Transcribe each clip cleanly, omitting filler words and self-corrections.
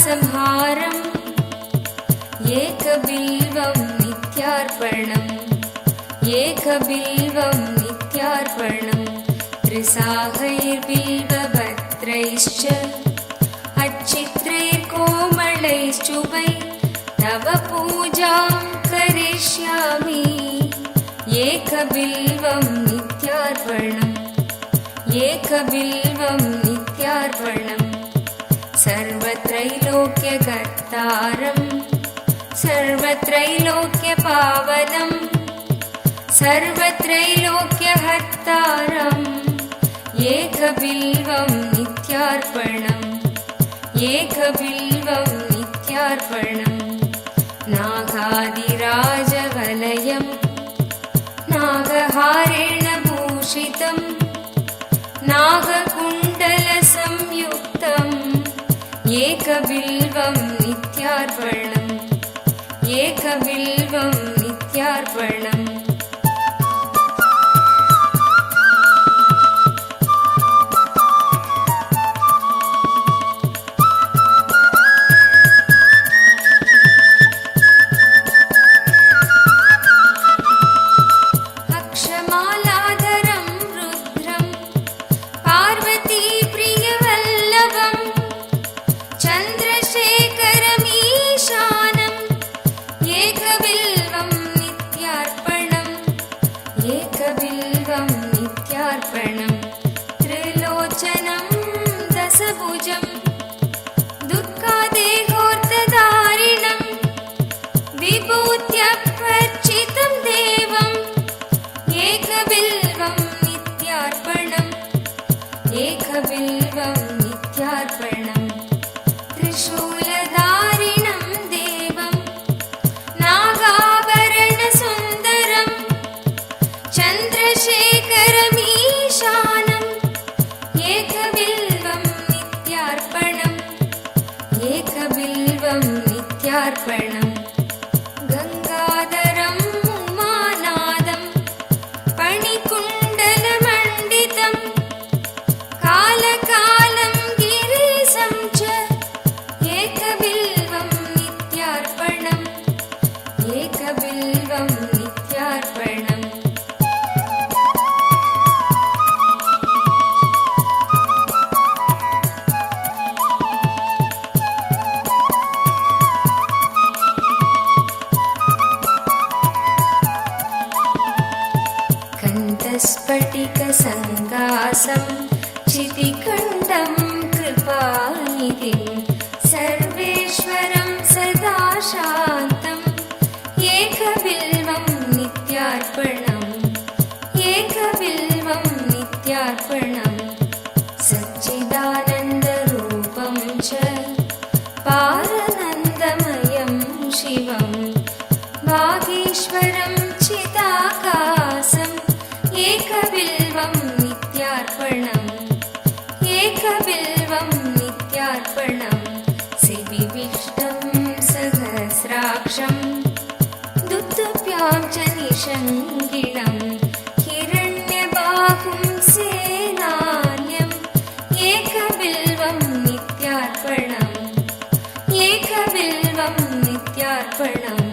संहारम् एकबिल्वं नित्यार्पणम् एकबिल्वं नित्यार्पणम् त्रिसाहैर्बिल्वपत्रैश्च अच्छित्रैर्कोमलैश्चुभै तव पूजां करिष्यामि एकबिल्वं नित्यार्पणम् एकबिल्वं नित्यार्पणम् सर्वत्रैलोक्यकर्तारं सर्वत्रैलोक्यपावनं सर्वत्रैलोक्यहर्तारम् एकबिल्वं नित्यार्पणम् एकबिल्वं नित्यार्पणम् नागादिराजवलयं नागहारेण भूषितं नागकुण्डलसंयुक्तम् एकबिल्वं नित्यार्पणम् एकबिल्वं नित्यार्पणम् एकबिल्वं नित्यार्पणम् त्रिलोचनं दशभुजं दुर्गादेहोर्तधारिणं विभूत्यार्चितं देवम् एकबिल्वं नित्यार्पणम् एकबिल्वं नित्यार्पणम् त्रिशूलधारिणं देवं नागाभरणसुन्दरं चन्द्रशेखरमीशानम् एकबिल्वं नित्यार्पणम् एकबिल्वं नित्यार्पणम् गङ्गाधरं उमानादं फणिकुण्डलमण्डितं कालकालं गिरीशं च एकबिल्वं नित्यार्पणम् एकबिल्वं नित्यार्पणम् स्फटिकसङ्कासं चितिकण्ठं कृपानिधिं सर्वेश्वरं सदा शान्तम् एकबिल्वं नित्यार्पणम् एकबिल्वं नित्यार्पणम् सच्चिदानन्दरूपं च पारनन्दमयं शिवं वागीश्वरं चिदाकाशम् एकबिल्वं नित्यार्पणम् एकबिल्वं नित्यार्पणम् श्रीविष्णुं सहस्राक्षं दुत्तुभ्यां च निषङ्गिणं हिरण्यबाहुं सेनान्यम् एकबिल्वं नित्यार्पणम् एकबिल्वं नित्यार्पणम्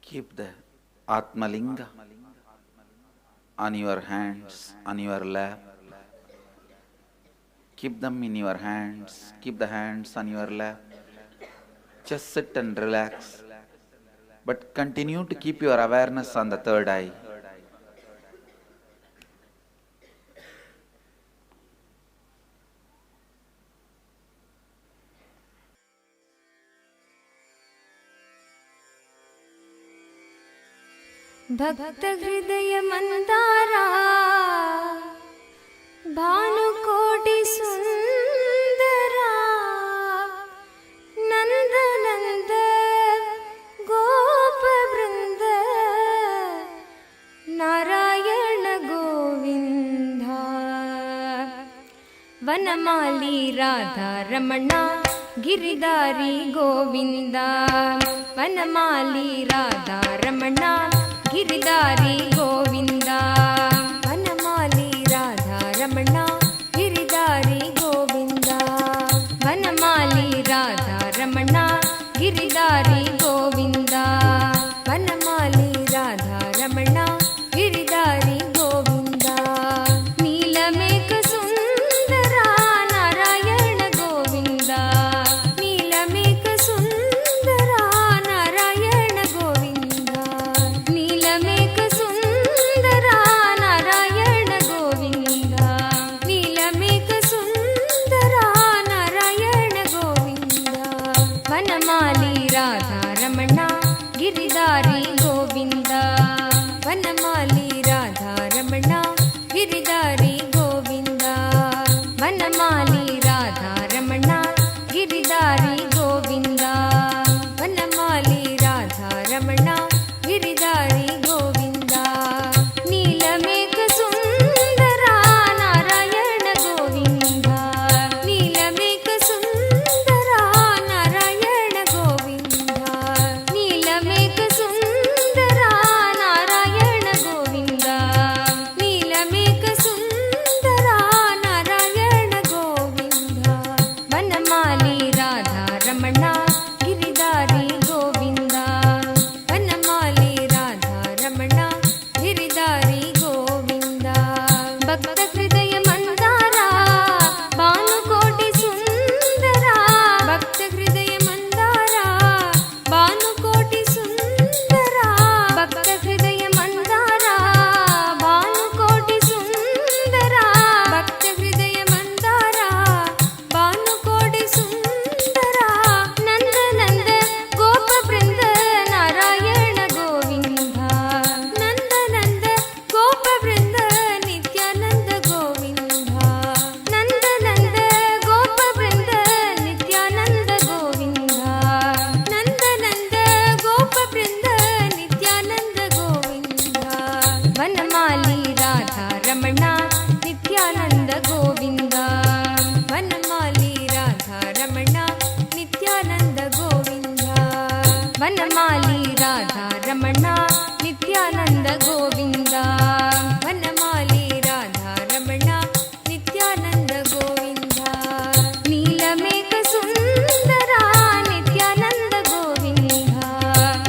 Keep the Atmalinga on your hands, on your lap. Keep them in your hands. Keep the hands on your lap. Just sit and relax. But continue to keep your awareness on the third eye. ಭಕ್ತ ಹೃದಯ ಮಂದಾರ ಭಾನುಕೋಟಿ ಸುಂದರ ನಂದ ನಂದ ಗೋಪ ಬೃಂದ ನಾರಾಯಣ ಗೋವಿಂದ ವನಮಾಲಿ ರಾಧಾ ರಮಣ ಗಿರಿಧಾರಿ ಗೋವಿಂದ ವನಮಾಲಿ ರಾಧಾ ರಮಣ ಗಿರಿಧಾರಿ ಗೋವಿಂದ ವನಮಾಲಿ ರಾಧಾ ರಮಣ ಗಿರಿಧಾರಿ ಗೋವಿಂದ ವನಮಾಲಿ ರಾಧಾ ರಮಣ ಗಿರಿಧಾರಿ ಗೋವಿಂದ ವನಮಾಲಿ ರಾಧಾ ರಮಣ ಗಿರಿಧಾರಿ ಗೋವಿಂದ ನೀಲಮೇಘ ಸುಂದರ ನಾರಾಯಣ ಗೋವಿಂದ ನೀಲಮೇಘ ಸುಂದರ ನಾರಾಯಣ ಗೋವಿಂದ ನೀಲಮೇಘ ಸುಂದರ ನಾರಾಯಣ ಗೋವಿಂದ ನೀಲಮೇಘ ಸುಂದರ ನಾರಾಯಣ ಗೋವಿಂದ ವನಮಾಲಿ ರಾಧಾ ರಮಣ ಗಿರಿಧಾರಿ ಗೋವಿಂದ ವನಮಾಲಿ ರಾಧಾ ರಮಣ ಗಿರಿಧಾರಿ ಗೋವಿಂದ ವನಮಾಲಿ ರಾಧಾ ರಮಣ ಗಿರಿಧಾರಿ ಗೋವಿಂದ ವನಮಾಲಿ ರಾಧಾ ರಮಣ ಗಿರಿಧಾರಿ ಗೋವಿಂದ ನೀಲಮೇಘ ಸುಂದರ ನಾರಾಯಣ ಗೋವಿಂದ ನೀಲಮೇಘ ಸುಂದರ ನಾರಾಯಣ ಗೋವಿಂದ ನೀಲಮೇಘ ಸುಂದರ ನಾರಾಯಣ ಗೋವಿಂದ ನೀಲಮೇಘ ಸುಂದರ ನಾರಾಯಣ ಗೋವಿಂದ ವನಮಾಲಿ ರಾಧಾ ರಮಣ ಗಿರಿಧಾರಿ ಗೋವಿಂದ ವನಮಾಲಿ ರಾಧಾ ರಮಣ ಗಿರಿಧಾರಿ ಗೋವಿಂದ ಭಕ್ತ ಹೃದಯ ಮಂದಾರ ಭಾನುಕೋಟಿ ಸುಂದರ ಭಕ್ತ ಹೃದಯ ಮಂದಾರ ಭಾನುಕೋಟಿ ಸುಂದರ ಭಕ್ತ ಹೃದಯ ಮಂದಾರ ಭಾನುಕೋಟಿ ಸುಂದರ ಭಕ್ತ ಹೃದಯ ಮಂದಾರ ಭಾನುಕೋಟಿ ಸುಂದರ ನಂದ ನಂದ ಗೋಪ ಬೃಂದ ನಾರಾಯಣ ಗೋವಿಂದ ನಂದ ನಂದ ಗೋಪ ಬೃಂದ ನಿತ್ಯಾನಂದ ಗೋವಿಂದ ನಂದ ನಂದ ಗೋಪ ಬೃಂದ ನಿತ್ಯಾನಂದ ಗೋವಿಂದ ನಂದ ನಂದ ಗೋಪ ಬೃಂದ ನಿತ್ಯಾನಂದ ಗೋವಿಂದ ವನಮಾಲಿ ರಾಧಾ ರಮಣ ನಿತ್ಯಾನಂದ ಗೋವಿಂದ ವನಮಾಲಿ ರಾಧಾ ರಮಣ ನಿತ್ಯಾನಂದ ಗೋವಿಂದ ವನಮಾಲಿ ರಾಧಾ ರಮಣ ನಿತ್ಯಾನಂದ ಗೋವಿಂದ ವನಮಾಲಿ ರಾಧಾ ರಮಣ ನಿತ್ಯಾನಂದ ಗೋವಿಂದ ನೀಲಮೇಘ ಸುಂದರ ನಿತ್ಯಾನಂದ ಗೋವಿಂದ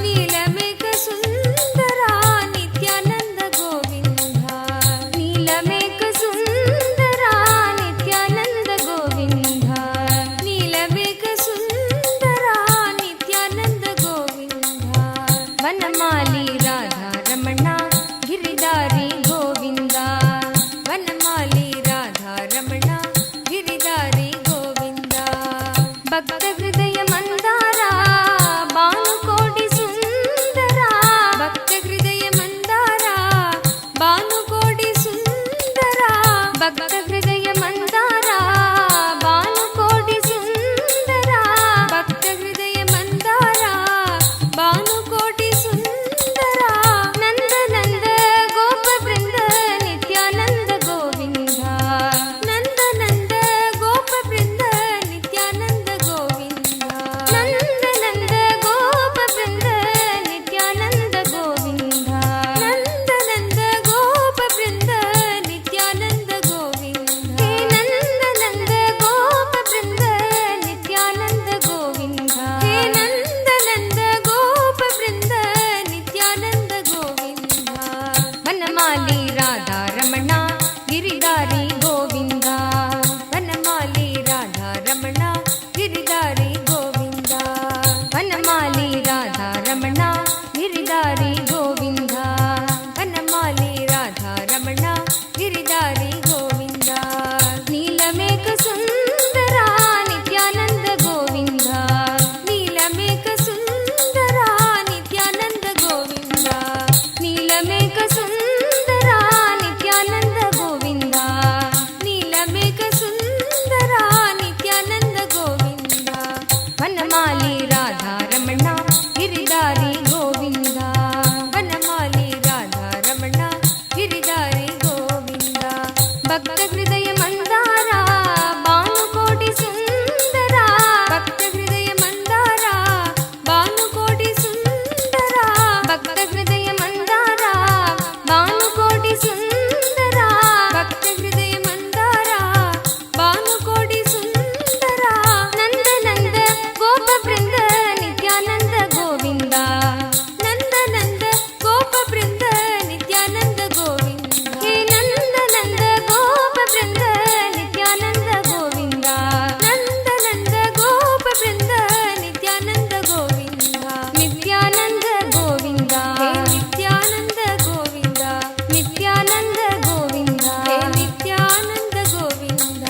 ನೀಲಮೇಘ ಸುಂದರ ನಿತ್ಯಾನಂದ ಗೋವಿಂದ ನೀಲಮೇಘ ಸುಂದರ ನಿತ್ಯಾನಂದ ಗೋವಿಂದ ನೀಲಮೇಘ ಸುಂದರ ನಿತ್ಯಾನಂದ ಗೋವಿಂದ ವನಮಾಲಿ ರಾಧಾ ರಮಣ ಗಿರಿಧಾರಿ ಗೋವಿಂದ ವನಮಾಲಿ ರಾಧಾ ರಮಣ ಗಿರಿಧಾರಿ ಗೋವಿಂದ ಭಕ್ತ ಹೃದಯ ಮಂದಾರ ಭಾನುಕೋಟಿ ಸುಂದರ ಭಕ್ತ ಹೃದಯ ಮಂದಾರ ಭಾನುಕೋಟಿ ಸುಂದರ ಭಕ್ತ ಹೃದಯ ಮಂದಾರ ಭಾನುಕೋಟಿ ಸುಂದರ ಭಕ್ತ ಹೃದಯ ಮಂದಾರ ಭಾನುಕೋಟಿ ಸುಂದರ ನಂದ ನಂದ ಗಿರಿಧಾರಿ ಗೋವಿಂದ ವನಮಾಲಿ ರಾಧಾರಮಣ ಗಿರಿಧಾರಿ ಗೋವಿಂದ ನೀಲಮೇಘ ಸುಂದರ ನಿತ್ಯಾನಂದ ಗೋವಿಂದ ನೀಲಮೇಘ ಸುಂದರ ನಿತ್ಯಾನಂದ ಗೋವಿಂದ ನೀಲಮೇಘ ಸುಂದರ ನಿತ್ಯಾನಂದ ಗೋವಿಂದ ನೀಲಮೇಘ ಸುಂದರ ನಿತ್ಯಾನಂದ ಗೋವಿಂದ ವನಮಾಲಿ ರಾಧಾರಮಣ ಗಿರಿಧಾರಿ ಗೋವಿಂದ ವನಮಾಲಿ ರಾಧಾರಮಣ ಗಿರಿಧಾರಿ ಗೋವಿಂದ ಭಕ್ತ ಹೃದಯ ಮಂದಾರ ಭಾನುಕೋಟಿ ಸುಂದರ ಭಕ್ತ ಹೃದಯ ಮಂದಾರ ಭಾನುಕೋಟಿ ಸುಂದರ ಭಕ್ತ ಹೃದಯ ಮಂದಾರ ಭಾನುಕೋಟಿ ಸುಂದರ ಭಕ್ತ ಹೃದಯ ಮಂದಾರ ಭಾನುಕೋಟಿ ಸುಂದರ ನಂದ ನಂದ ಗೋಪ ಬೃಂದ ನಿತ್ಯಾನಂದ ಗೋವಿಂದ ನಂದ ನಂದ ಗೋಪ ಬೃಂದ ನಿತ್ಯಾನಂದ ಗೋವಿಂದ ಹೇ ನಂದ ನಂದ ಗೋಪ ಬೃಂದ ನಿತ್ಯಾನಂದ ಗೋವಿಂದ ನಂದ ನಂದ ಗೋಪ ಬೃಂದ ನಿತ್ಯಾನಂದ ಗೋವಿಂದ ನಿತ್ಯಾನಂದ ಗೋವಿಂದ ಹೇ ನಿತ್ಯಾನಂದ ಗೋವಿಂದ ನಿತ್ಯಾನಂದ ಗೋವಿಂದ ಹೇ ನಿತ್ಯಾನಂದ ಗೋವಿಂದ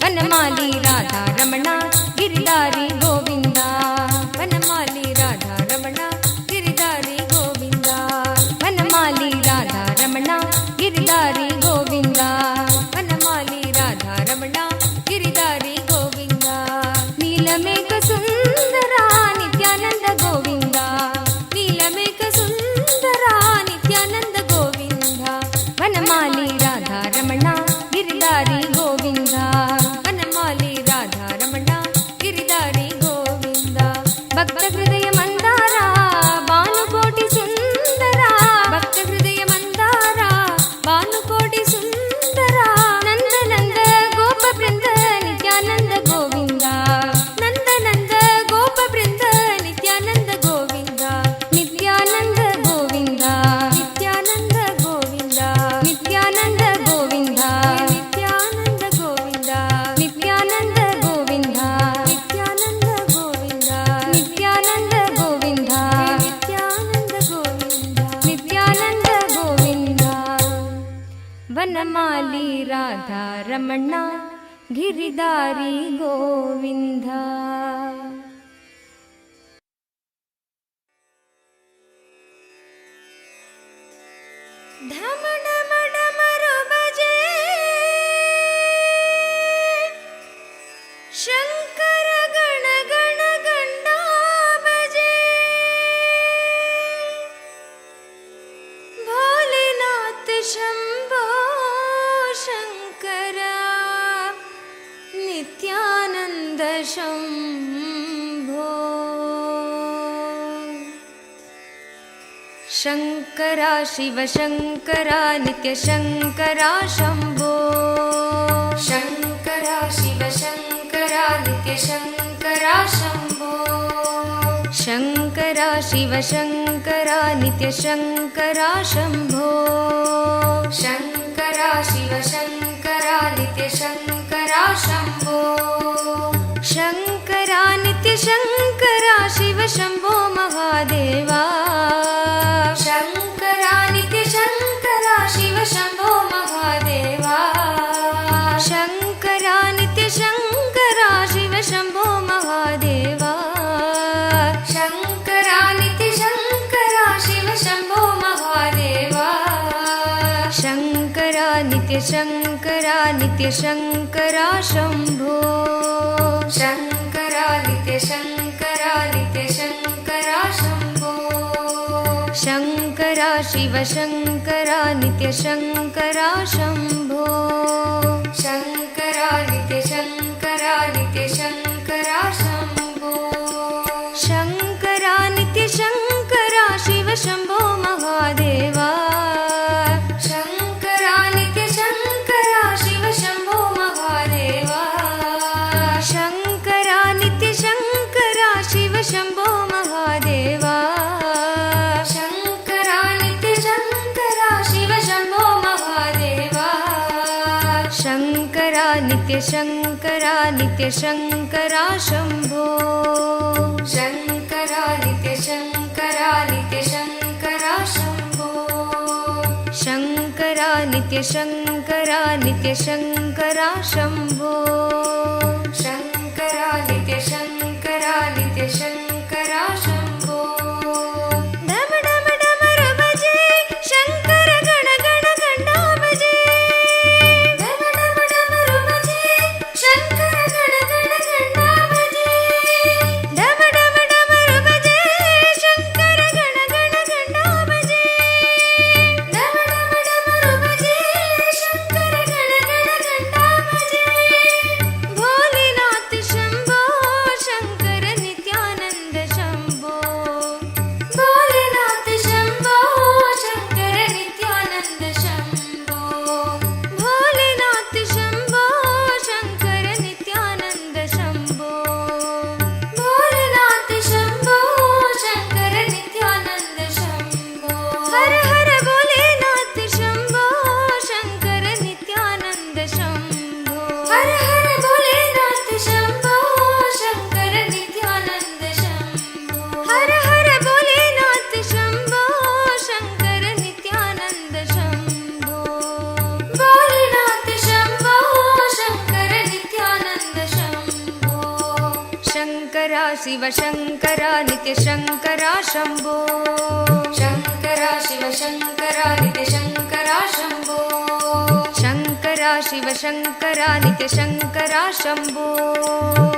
ವನಮಾಲಿ ರಾಧಾರಮಣ ಗಿರಿಧಾರಿ ಗೋವಿಂದ ವನಮಾಲಿ ರಾಧಾರಮಣ ಗಿರಿಧಾರಿ ಗೋವಿಂದ ವನಮಾಲಿ ರಾಧಾರಮಣ ಗಿರಿಧಾರಿ ಗೋವಿಂದ ವನಮಾಲಿ ರಾಧಾರಮಣ ಗಿರಿಧಾರಿ ಗೋವಿಂದ ನೀಲಮೇಘ ಸುಂದರ ನಿತ್ಯಾನಂದ ಗೋವಿಂದ ನೀಲಮೇಘ ಸುಂದರ ನಿತ್ಯಾನಂದ ಗೋವಿಂದ ವನಮಾಲಿ ರಾಧಾರಮಣ ಗಿರಿಧಾರಿ ಗೋವಿಂದ ವನಮಾಲಿ ರಾಧಾರಮಣ ಗಿರಿಧಾರಿ ಗೋವಿಂದ ಭಕ್ತ ಹೃದಯ ಮಂದಾರ ಭಾನುಕೋಟಿ ಸುಂದರ ಭಕ್ತ ಹೃದಯ ಮಂದಾರ ಭಾನುಕೋಟಿ ಸುಂದರ ನಂದ ನಂದ ಗೋಪ ಬೃಂದ ನಿತ್ಯಾನಂದ ಗೋವಿಂದ ನಂದ ನಂದ ಗೋಪ ಬೃಂದ ನಿತ್ಯಾನಂದ ಗೋವಿಂದ ನಿತ್ಯಾನಂದ ಗೋವಿಂದ ನಿತ್ಯಾನಂದ ಗೋವಿಂದ ನಿತ್ಯಾನಂದ ಗೋವಿಂದ ನಿತ್ಯಾನಂದ ಗೋವಿಂದ ನಿತ್ಯಾನಂದ ಗೋವಿಂದ ನಿತ್ಯಾನಂದ ಗೋವಿಂದ ನಿತ್ಯಾನಂದ ಗೋವಿಂದ ನಿತ್ಯಾನಂದ ಗೋವಿಂದ ನಿತ್ಯಾನಂದ ಗೋವಿಂದ ವನಮಾಲಿ ರಾಧಾರಮಣ ಗಿರಿಧಾರಿ ಗೋವಿಂದ ಢಮ ಢಮ ಢಮರು ಬಜೆ ಶಂಕರ ಗಣ ಗಣ ಗಂಡ ಬಜೆ ಭೋಲೆನಾಥ ಶಂಭೋ ಶಂಕರ ನಿತ್ಯಾನಂದ ಶಂಭೋ ಶಂಕರ ಶಿವ ಶಂಕರ ನಿತ್ಯ ಶಂಕರ ಶಂಭೋ ಶಂಕರ ಶಿವ ಶಂಕರ ನಿತ್ಯ ಶಂಕರ ಶಂಭೋ ಶಂಕರ ಶಿವ ಶಂಕರ ನಿತ್ಯ ಶಂಕರ ಶಂಭೋ ಶಂಕರ ಶಿವ ಶಂಕರ ನಿತ್ಯ ಶಂಕರ ಶಂಭೋ ಶಂಕರ ನಿತ್ಯ ಶಂಕರ ಶಿವ ಶಂಭೋ ಮಹಾದೇವ ಶಂಕರ ನಿತ್ಯ ಶಂಕರ ಶಿವ ಶಂಭೋ ಮಹಾದೇವ ಶಂಕರ ನಿತ್ಯ ಶಂಕರ ಶಿವ ಶಂಭೋ ಮಹಾದೇವ ಶಂಕರ ನಿತ್ಯ ಶಂಕರ ಶಿವ ಶಂಭೋ ಮಹಾದೇವ ಶಂಕರ ನಿತ್ಯ ಶಂಕರ ನಿತ್ಯ ಶಂಕರ ಶಂಭೋ ಶಂಕರ ನಿತ್ಯ ಶಂಕರ ನಿತ್ಯ ಶಂಕರ ಶಂಭೋ ಶಂಕರ ಶಿವ ಶಂಕರ ನಿತ್ಯ ಶಂಕರ ಶಂಭೋ ಶಂಕರ ನಿತ್ಯ ಶಂಕರ ನಿತ್ಯ ಶಂಕರ ಶಂಭೋ ಶಂಕರ ನಿತ್ಯ ಶಂಕರ ಶಿವ ಶಂಭೋ ಮಹಾದೇವ ಶಂಕರ ನಿತ್ಯ ಶಂಕರ ಶಿವ ಶಂಭೋ ಮಹಾದೇವ ಶಂಕರ ನಿತ್ಯ ಶಂಕರ ಶಿವ ಶಂಭೋ ಮಹಾದೇವ ಶಂಕರ ನಿತ್ಯ ಶಂಕರ ಶಿವ ಶಂಭೋ ಮಹಾದೇವ ಶಂಕರ ನಿತ್ಯ ಶಂಕರ ನಿತ್ಯ ಶಂಕರ ಶಂಭೋ ಶಂಕರ ನಿತ್ಯ ಶಂಕರ ನಿತ್ಯ ಶಂಕರ शङ्करा नित्यशङ्करा शम्भो शङ्करा नित्यशङ्करा नित्यशङ्करा शम्भो डम डम डमरु बजे शङ्कर गण गण गण्डा बजे डम डम डमरु बजे शङ्कर गण गण गण्डा बजे डम डम डमरु बजे शङ्कर गण गण गण्डा बजे डम डम डमरु बजे शङ्कर गण गण गण्डा बजे भोलेनाथ शम्भो शङ्कर नित्यानन्द शम्भो भोलेनाथ शम्भो शङ्कर नित्यानन्द शम्भो भोलेनाथ शम्भो शङ्कर नित्यानन्द शम्भो भोलेनाथ शम्भो शङ्कर नित्यानन्द शम्भो हर हर भोलेनाथ शम्भो शङ्कर नित्यानन्द शम्भो हर हर भोलेनाथ शम्भो शङ्कर नित्यानन्द शम्भो हर हर भोलेनाथ शम्भो शङ्कर नित्यानन्द शम्भो भोलेनाथ शम्भो शङ्कर नित्यानन्द शम्भो शङ्करा शिव शङ्करा नित्यशङ्करा शम्भो शङ्करा शिव शङ्करा नित्यशङ्करा शम्भो शङ्करा शिव शङ्करा नित्यशङ्करा शम्भो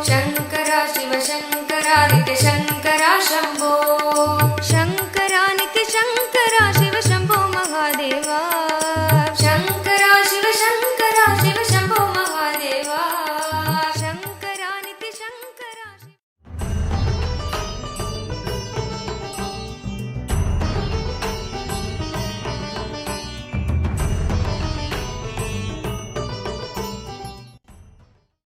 शङ्करा शिव शङ्करा नित्यशङ्करा शम्भो शङ्करा नित्यशङ्करा